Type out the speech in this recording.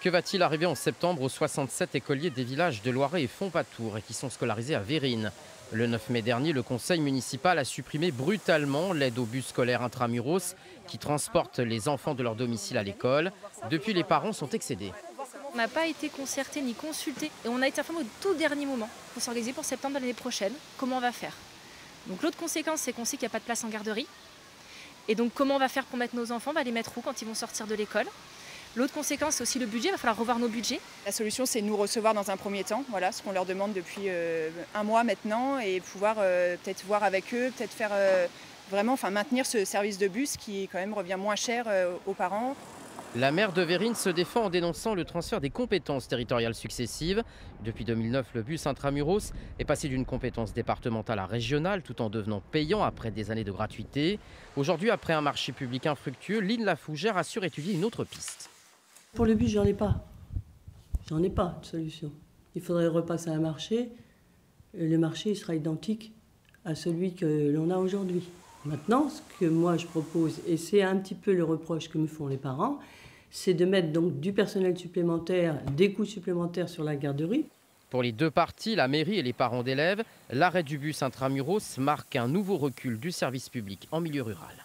Que va-t-il arriver en septembre aux 67 écoliers des villages de Loiret et Fontpatour et qui sont scolarisés à Vérines? Le 9 mai dernier, le conseil municipal a supprimé brutalement l'aide au bus scolaire intramuros qui transporte les enfants de leur domicile à l'école. Depuis, les parents sont excédés. On n'a pas été concerté ni consulté et on a été informé au tout dernier moment pour s'organiser pour septembre de l'année prochaine. Comment on va faire? Donc l'autre conséquence, c'est qu'on sait qu'il n'y a pas de place en garderie. Et donc comment on va faire pour mettre nos enfants? Les mettre où quand ils vont sortir de l'école? L'autre conséquence, c'est aussi le budget. Il va falloir revoir nos budgets. La solution, c'est nous recevoir dans un premier temps, voilà, ce qu'on leur demande depuis un mois maintenant, et pouvoir peut-être voir avec eux, peut-être faire vraiment, maintenir ce service de bus qui quand même revient moins cher aux parents. La maire de Vérines se défend en dénonçant le transfert des compétences territoriales successives. Depuis 2009, le bus intramuros est passé d'une compétence départementale à régionale tout en devenant payant après des années de gratuité. Aujourd'hui, après un marché public infructueux, Lynn Lafougère assure étudier une autre piste. Pour le bus, j'en ai pas. J'en ai pas de solution. Il faudrait repasser à un marché. Et le marché il sera identique à celui que l'on a aujourd'hui. Maintenant, ce que moi je propose, et c'est un petit peu le reproche que me font les parents, c'est de mettre donc du personnel supplémentaire, des coûts supplémentaires sur la garderie. Pour les deux parties, la mairie et les parents d'élèves, l'arrêt du bus intramuros marque un nouveau recul du service public en milieu rural.